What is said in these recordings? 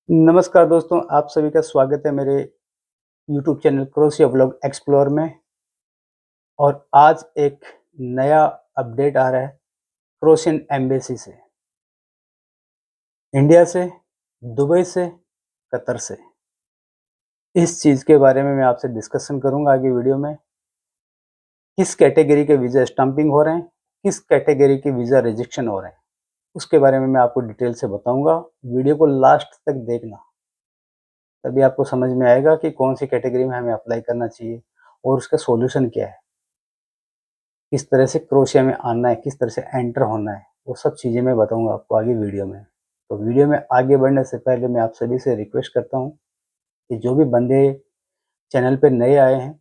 नमस्कार दोस्तों, आप सभी का स्वागत है मेरे YouTube channel crochet vlog explore में। और आज एक नया अपडेट आ रहा है क्रोशियन एम्बेसी से, इंडिया से, दुबई से, कतर से। इस चीज़ के बारे में मैं आपसे डिस्कशन करूंगा आगे वीडियो में। किस कैटेगरी के वीज़ा स्टम्पिंग हो रहे हैं, किस कैटेगरी के वीज़ा रिजेक्शन हो रहे हैं, उसके बारे में मैं आपको डिटेल से बताऊंगा। वीडियो को लास्ट तक देखना, तभी आपको समझ में आएगा कि कौन सी कैटेगरी में हमें अप्लाई करना चाहिए और उसका सॉल्यूशन क्या है, किस तरह से क्रोशिया में आना है, किस तरह से एंटर होना है, वो सब चीज़ें मैं बताऊंगा आपको आगे वीडियो में। तो वीडियो में आगे बढ़ने से पहले मैं आप सभी से रिक्वेस्ट करता हूँ कि जो भी बंदे चैनल पे नए आए हैं,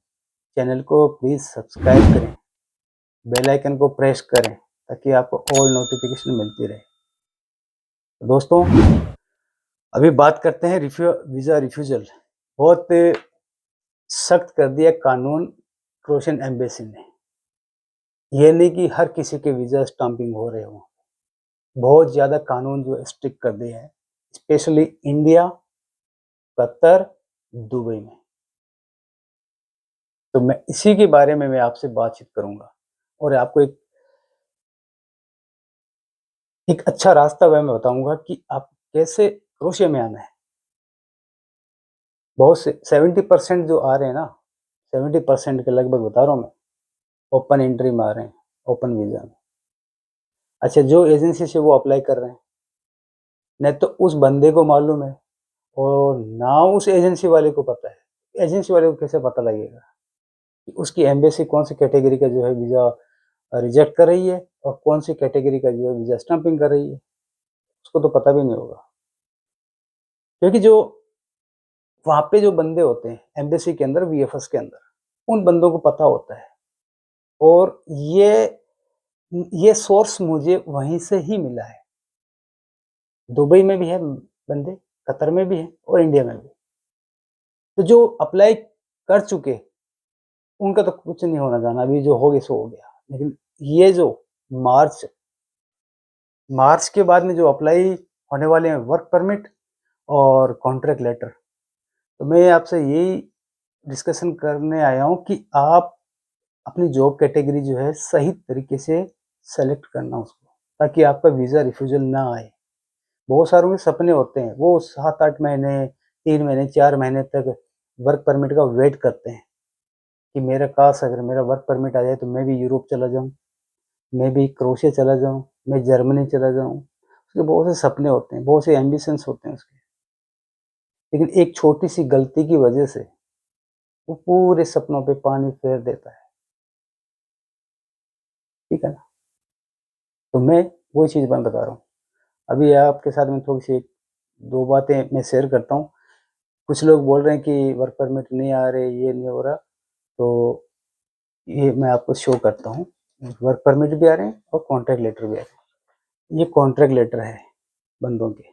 चैनल को प्लीज़ सब्सक्राइब करें, बेल आइकन को प्रेस करें ताकि आपको ऑल नोटिफिकेशन मिलती रहे। तो दोस्तों, अभी बात करते हैं वीज़ा रिफ्यूजल। बहुत सख्त कर दिया कानून क्रोशियन एम्बेसी ने। ये नहीं कि हर किसी के वीज़ा स्टाम्पिंग हो रहे हो, बहुत ज़्यादा कानून जो स्ट्रिक्ट कर दिए हैं, स्पेशली इंडिया, कतर, दुबई में। तो मैं इसी के बारे में मैं आपसे बातचीत करूंगा और आपको एक अच्छा रास्ता मैं बताऊंगा कि आप कैसे क्रोशिया में आना है। बहुत से 70% जो आ रहे हैं ना, 70% के लगभग बता रहा हूँ मैं, ओपन एंट्री में आ रहे हैं, ओपन वीज़ा में। अच्छा, जो एजेंसी से वो अप्लाई कर रहे हैं, न तो उस बंदे को मालूम है और ना उस एजेंसी वाले को पता है। एजेंसी वाले को कैसे पता लगेगा कि उसकी एम्बेसी कौन सी कैटेगरी का जो है वीज़ा रिजेक्ट कर रही है और कौन सी कैटेगरी का जो है वीज़ा स्टम्पिंग कर रही है? उसको तो पता भी नहीं होगा। क्योंकि जो वहाँ पे जो बंदे होते हैं एम्बेसी के अंदर, वीएफएस के अंदर, उन बंदों को पता होता है। और ये सोर्स मुझे वहीं से ही मिला है। दुबई में भी है बंदे, कतर में भी है और इंडिया में भी। तो जो अप्लाई कर चुके, उनका तो कुछ नहीं होना जाना, अभी जो हो गया सो हो गया। लेकिन ये जो मार्च मार्च के बाद में जो अप्लाई होने वाले हैं, वर्क परमिट और कॉन्ट्रैक्ट लेटर, तो मैं आपसे यही डिस्कशन करने आया हूँ कि आप अपनी जॉब कैटेगरी जो है सही तरीके से सेलेक्ट करना उसको, ताकि आपका वीज़ा रिफ्यूजल ना आए। बहुत सारों के सपने होते हैं, वो 7-8 महीने, 3 महीने, 4 महीने तक वर्क परमिट का वेट करते हैं कि मेरा काश अगर मेरा वर्क परमिट आ जाए तो मैं भी यूरोप चला जाऊँ, मैं भी क्रोशिया चला जाऊँ, मैं जर्मनी चला जाऊँ। उसके बहुत से सपने होते हैं, बहुत से एम्बिशंस होते हैं उसके। लेकिन एक छोटी-सी गलती की वजह से वो पूरे सपनों पे पानी फेर देता है, ठीक है ना? तो मैं वही चीज़ मैं बता रहा हूँ। अभी आपके साथ में थोड़ी-सी 2 बातें मैं शेयर करता हूँ। कुछ लोग बोल रहे हैं कि वर्क परमिट नहीं आ रहे, ये नहीं हो रहा, तो ये मैं आपको शो करता हूँ। वर्क परमिट भी आ रहे हैं और कॉन्ट्रैक्ट लेटर भी आ रहे हैं। ये कॉन्ट्रैक्ट लेटर है बंदों के,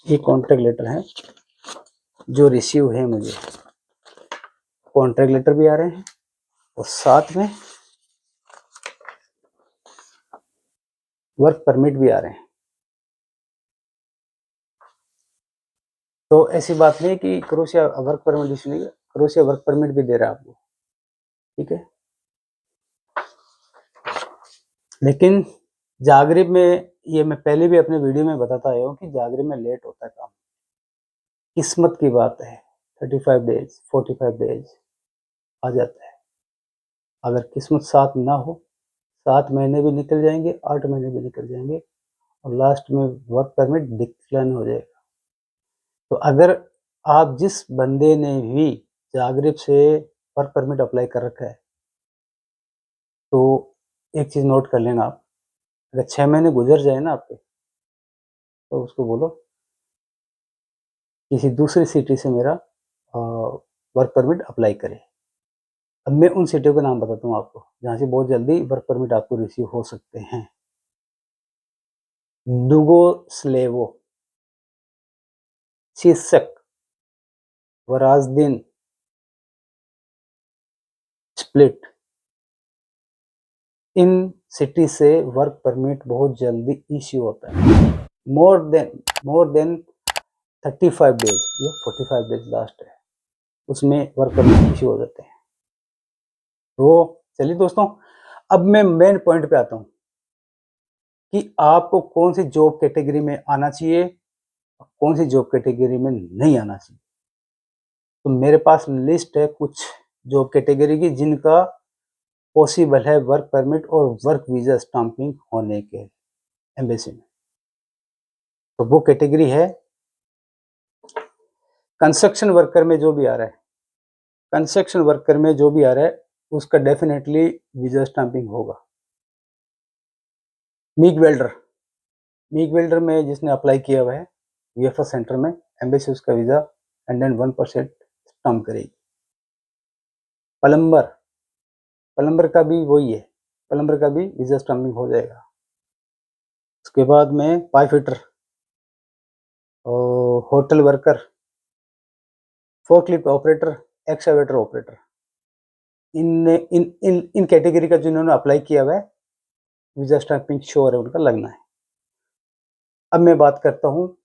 ये कॉन्ट्रैक्ट लेटर है जो रिसीव है मुझे। कॉन्ट्रैक्ट लेटर भी आ रहे हैं और साथ में वर्क परमिट भी आ रहे हैं। तो ऐसी बात नहीं कि क्रोशिया वर्क परमिट इशू नहीं, क्रोशिया वर्क परमिट भी दे रहा है आपको, ठीक है। लेकिन जागरिब में, ये मैं पहले भी अपने वीडियो में बताता आया हूँ कि जागरिब में लेट होता है काम। किस्मत की बात है, 35 डेज, 45 डेज आ जाता है। अगर किस्मत साथ ना हो, 7 महीने भी निकल जाएंगे, 8 महीने भी निकल जाएंगे और लास्ट में वर्क परमिट डिक्लाइन हो जाएगा। तो अगर आप जिस बंदे ने भी जागरिब से वर्क परमिट अप्लाई कर रखा है, तो एक चीज़ नोट कर लेना आप, अगर 6 महीने गुजर जाए ना आपके, तो उसको बोलो किसी दूसरी सिटी से मेरा वर्क परमिट अप्लाई करे। अब मैं उन सिटियों का नाम बताता हूँ आपको, जहाँ से बहुत जल्दी वर्क परमिट आपको रिसीव हो सकते हैं। युगोस्लेवो, शीर्षक, वराजदीन, स्प्लिट, इन सिटी से वर्क परमिट बहुत जल्दी इश्यू होता है। मोर देन 35 डेज या 45 डेज लास्ट है, उसमें वर्क परमिट इशू हो जाते हैं। तो चलिए दोस्तों, अब मैं मेन पॉइंट पे आता हूँ कि आपको कौन सी जॉब कैटेगरी में आना चाहिए और कौन सी जॉब कैटेगरी में नहीं आना चाहिए। तो मेरे पास लिस्ट है कुछ जॉब कैटेगरी की जिनका पॉसिबल है वर्क परमिट और वर्क वीजा स्टाम्पिंग होने के एम्बेसी में। तो वो कैटेगरी है कंस्ट्रक्शन वर्कर में जो भी आ रहा है, कंस्ट्रक्शन वर्कर में जो भी आ रहा है उसका डेफिनेटली वीजा स्टाम्पिंग होगा। मीग वेल्डर में जिसने अप्लाई किया हुआ है वीएफएस सेंटर में, एम्बेसी उसका वीजा 101% स्टाम्प करेगी। प्लम्बर का भी वही है, प्लम्बर का भी वीजा स्टाम्पिंग हो जाएगा। उसके बाद में पाइप फिटर और hotel worker, forklift operator, excavator operator, इन इन इन इन कैटेगरी का जिन्होंने अप्लाई किया हुआ है वीजा स्टाम्पिंग श्योर है उनका लगना है। अब मैं बात करता हूँ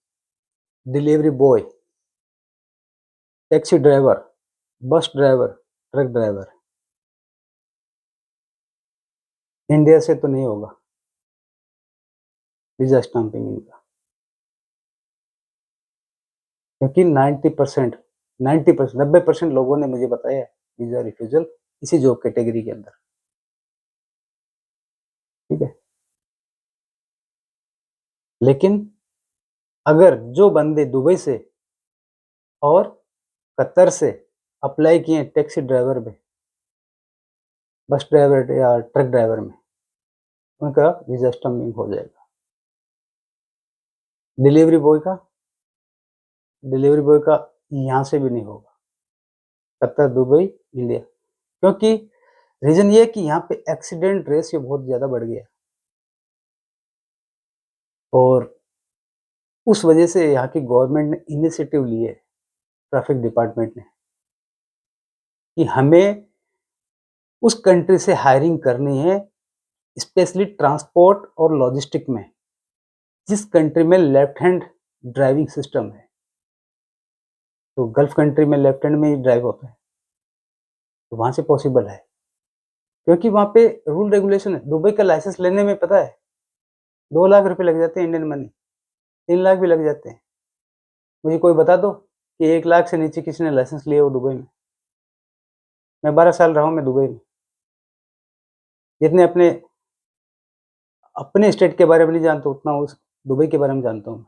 delivery boy, taxi driver, bus driver, truck driver, India से तो नहीं होगा वीजा स्टाम्पिंग इनका, क्योंकि 90% लोगों ने मुझे बताया है वीजा रिफ्यूजल इसी जॉब कैटेगरी के अंदर। ठीक है, लेकिन अगर जो बंदे दुबई से और कतर से अप्लाई किए टैक्सी ड्राइवर में, बस ड्राइवर या ट्रक ड्राइवर में, उनका वीजा स्टाम्पिंग हो जाएगा। डिलीवरी बॉय का यहाँ से भी नहीं होगा, कतर, दुबई, इंडिया, क्योंकि रीजन ये है कि यहाँ पे एक्सीडेंट रेशियो बहुत ज़्यादा बढ़ गया और उस वजह से यहाँ की गवर्नमेंट ने इनिशिएटिव लिए, ट्रैफिक डिपार्टमेंट ने, कि हमें उस कंट्री से हायरिंग करनी है, स्पेशली ट्रांसपोर्ट और लॉजिस्टिक में, जिस कंट्री में लेफ्ट हैंड ड्राइविंग सिस्टम है। तो गल्फ कंट्री में लेफ्ट हैंड में ही ड्राइव होता है, तो वहाँ से पॉसिबल है, क्योंकि वहाँ पे रूल रेगुलेशन है। दुबई का लाइसेंस लेने में पता है 2 लाख रुपए लग जाते हैं इंडियन मनी, 3 लाख भी लग जाते हैं। मुझे कोई बता दो कि 1 लाख से नीचे किसी ने लाइसेंस लिया हो दुबई में। मैं 12 साल रहा हूँ मैं दुबई में, जितने अपने स्टेट के बारे में नहीं जानता उतना उस दुबई के बारे में जानता हूँ।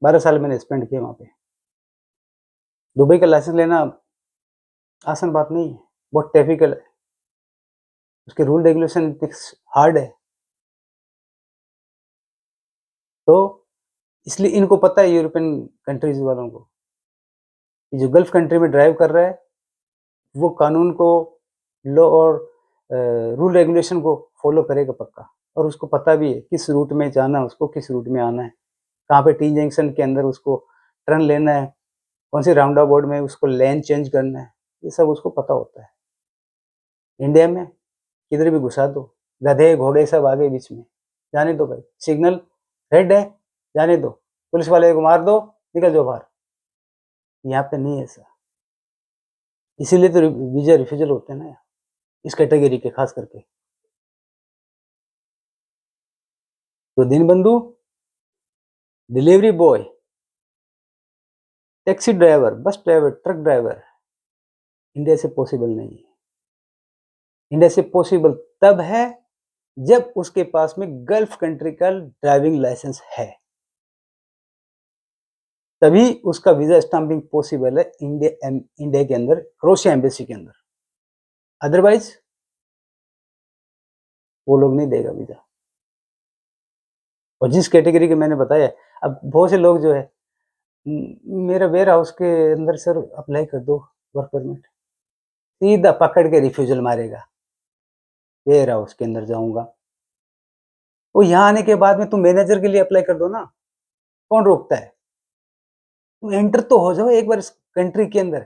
12 साल मैंने स्पेंड किए वहाँ पे। दुबई का लाइसेंस लेना आसान बात नहीं है, बहुत टिपिकल है, उसके रूल रेगुलेशन इतने हार्ड है। तो इसलिए इनको पता है यूरोपियन कंट्रीज वालों को कि जो गल्फ कंट्री में ड्राइव कर रहा है वो कानून को, लॉ और रूल रेगुलेशन को फॉलो करेगा पक्का, और उसको पता भी है किस रूट में जाना है, उसको किस रूट में आना है, कहाँ पे टी जंक्शन के अंदर उसको टर्न लेना है, कौन सी राउंड अबाउट में उसको लेन चेंज करना है, ये सब उसको पता होता है। इंडिया में किधर भी घुसा दो, गधे घोड़े सब आगे बीच में, जाने दो भाई, सिग्नल रेड है जाने दो, पुलिस वाले को मार दो, निकल जाओ बाहर। यहाँ पे नहीं है ऐसा, इसीलिए तो वीजा रिफ्यूजल होते हैं ना इस कैटेगरी के खास करके। तो Deenbandhu, delivery boy, taxi driver, bus driver, truck driver India से पॉसिबल नहीं है। इंडिया से पॉसिबल तब है जब उसके पास में गल्फ कंट्री का ड्राइविंग लाइसेंस है, तभी उसका वीजा स्टाम्पिंग पॉसिबल है इंडिया के अंदर, क्रोएशिया एम्बेसी के अंदर। अदरवाइज वो लोग नहीं देगा वीजा। और जिस कैटेगरी के मैंने बताया, अब बहुत से लोग जो है मेरा वेयर हाउस के अंदर सर अप्लाई कर दो वर्क परमिट, सीधा पकड़ के रिफ्यूजल मारेगा। वेयर हाउस के अंदर जाऊंगा, वो यहाँ आने के बाद में तुम मैनेजर के लिए अप्लाई कर दो ना, कौन रोकता है? तुम एंटर तो हो जाओ एक बार इस कंट्री के अंदर।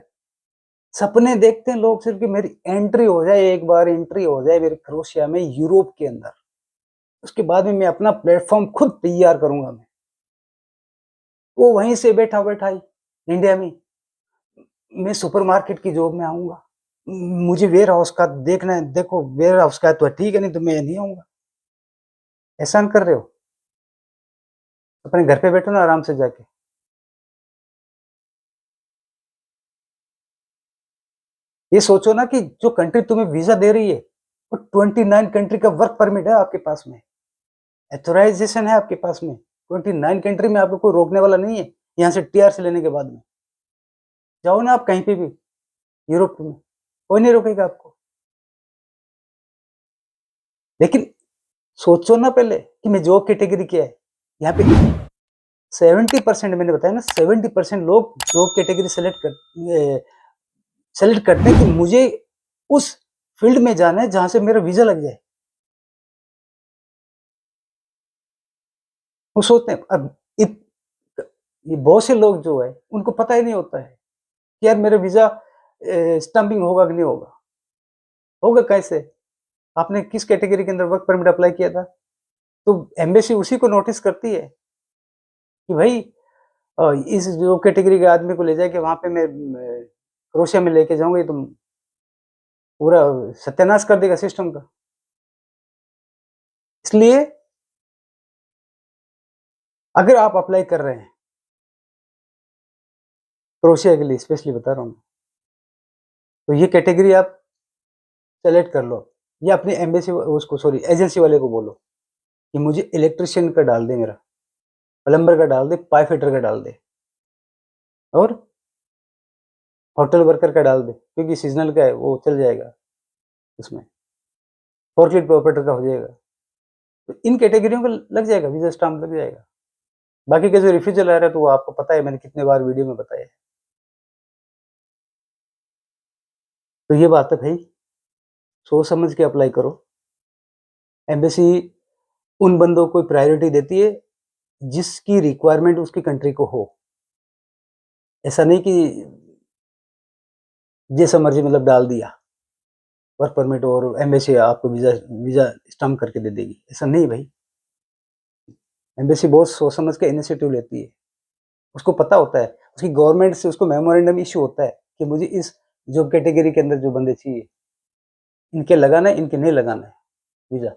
सपने देखते हैं लोग सिर्फ कि मेरी एंट्री हो जाए, एक बार एंट्री हो जाए मेरे क्रोएशिया में, यूरोप के अंदर, उसके बाद में मैं अपना प्लेटफॉर्म खुद तैयार करूंगा मैं। वो वहीं से बैठा बैठा ही इंडिया में, मैं सुपरमार्केट की जॉब में आऊंगा, मुझे वेयर हाउस का देखना है, देखो वेयर हाउस का है तो ठीक है, नहीं तो मैं नहीं आऊंगा। एहसान कर रहे हो, अपने घर पे बैठो ना आराम से जाके। ये सोचो ना कि जो कंट्री तुम्हें वीजा दे रही है वो 29 कंट्री का वर्क परमिट है आपके पास में, एथोराइजेशन है आपके पास में, 29 कंट्री में आपको कोई रोकने वाला नहीं है। यहाँ से टीआरसी लेने के बाद में जाओ ना आप कहीं पे भी यूरोप में, कोई नहीं रोकेगा आपको। लेकिन सोचो ना पहले कि मैं जॉब कैटेगरी क्या है। यहाँ पे 70% मैंने बताया ना, 70% लोग जॉब कैटेगरी सेलेक्ट करते हैं कि मुझे उस फील्ड में जाना है जहां से मेरा वीजा लग जाए। वो सोचते हैं अब ये बहुत से लोग जो है उनको पता ही नहीं होता है कि यार मेरा वीजा स्टम्पिंग होगा कि नहीं होगा। होगा कैसे? आपने किस कैटेगरी के अंदर वर्क परमिट अप्लाई किया था? तो एम्बेसी उसी को नोटिस करती है कि भाई इस जो कैटेगरी के आदमी को ले जाके वहां पे मैं क्रोशिया में लेके जाऊंगा, ये तो पूरा सत्यानाश कर देगा सिस्टम का। इसलिए अगर आप अप्लाई कर रहे हैं क्रोशिया के लिए, स्पेशली बता रहा हूँ, तो ये कैटेगरी आप सेलेक्ट कर लो, या अपनी एम्बेसी उसको सॉरी एजेंसी वाले को बोलो कि मुझे इलेक्ट्रिशियन का डाल दे, मेरा प्लम्बर का डाल दे, पाइप फिटर का डाल दे, और होटल वर्कर का डाल दे, क्योंकि सीजनल का है वो चल जाएगा, उसमें फोर्कलिफ्ट ऑपरेटर का हो जाएगा। तो इन कैटेगरियों को लग जाएगा, वीजा स्टाम्प लग जाएगा। बाकी के जो रिफ्यूजल आ रहा है तो वो आपको पता है, मैंने कितने बार वीडियो में बताया है। तो ये बात है भाई, सोच समझ के अप्लाई करो। एम्बेसी उन बंदों को प्रायोरिटी देती है जिसकी रिक्वायरमेंट उसकी कंट्री को हो। ऐसा नहीं कि जैसा मर्जी मतलब डाल दिया वर्क परमिट और एम्बेसी आपको वीजा वीजा स्टाम्प करके दे देगी, ऐसा नहीं भाई। एम्बेसी बहुत सोच समझ के इनिशिएटिव लेती है, उसको पता होता है, उसकी गवर्नमेंट से उसको मेमोरेंडम इश्यू होता है कि मुझे इस जॉब कैटेगरी के अंदर जो बंदे चाहिए, इनके लगाना है, इनके नहीं लगाना है वीजा।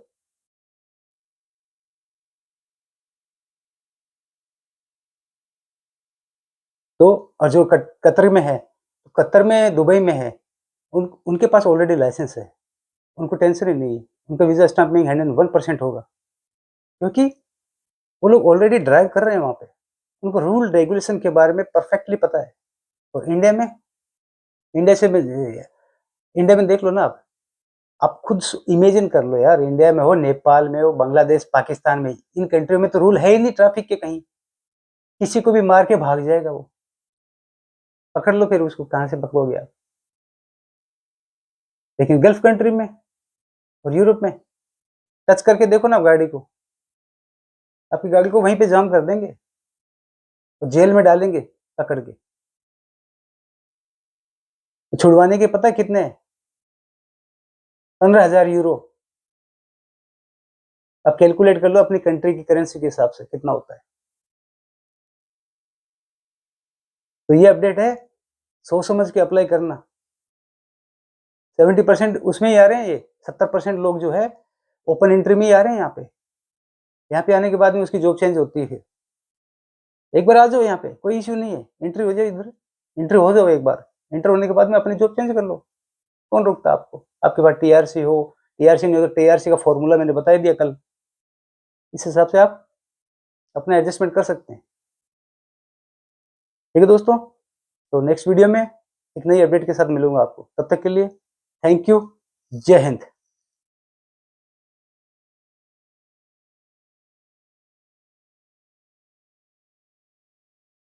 तो और जो कतर में है, कतर में, दुबई में है, उनके पास ऑलरेडी लाइसेंस है, उनको टेंशन ही नहीं है, उनका वीजा स्टाम्पिंग 101% होगा, क्योंकि वो लोग ऑलरेडी ड्राइव कर रहे हैं वहां पे, उनको रूल रेगुलेशन के बारे में परफेक्टली पता है। और इंडिया से इंडिया में देख लो ना आप खुद इमेजिन कर लो यार, इंडिया में हो, नेपाल में हो, बांग्लादेश, पाकिस्तान में, इन कंट्रियों में तो रूल है ही नहीं ट्रैफिक के कहीं, किसी को भी मार के भाग जाएगा वो, पकड़ लो फिर उसको, कहाँ से पकड़ोगे आप। लेकिन गल्फ कंट्री में और यूरोप में टच करके देखो ना गाड़ी को, आपकी गाड़ी को वहीं पे जाम कर देंगे और जेल में डालेंगे पकड़ के। छुड़वाने के पता कितने हैं? 15,000 यूरो। अब कैलकुलेट कर लो अपनी कंट्री की करेंसी के हिसाब से कितना होता है। तो ये अपडेट है, सोच समझ के अप्लाई करना। 70% उसमें ही आ रहे हैं, ये 70% लोग जो है ओपन एंट्री में ही आ रहे हैं। यहाँ पे आने के बाद में उसकी जॉब चेंज होती है। फिर एक बार आ जाओ यहाँ पे, कोई इश्यू नहीं है, एंट्री हो जाओ इधर, एंट्री हो जाओ एक बार, एंटर होने के बाद में अपनी जॉब चेंज कर लो, कौन रोकता आपको? आपके पास टीआरसी हो, टीआरसी नहीं हो तो टीआरसी का फॉर्मूला मैंने बता दिया कल, इस हिसाब से आप अपना एडजस्टमेंट कर सकते हैं। ठीक है दोस्तों, तो नेक्स्ट वीडियो में एक नई अपडेट के साथ मिलूंगा आपको, तब तक के लिए थैंक यू, जय हिंद।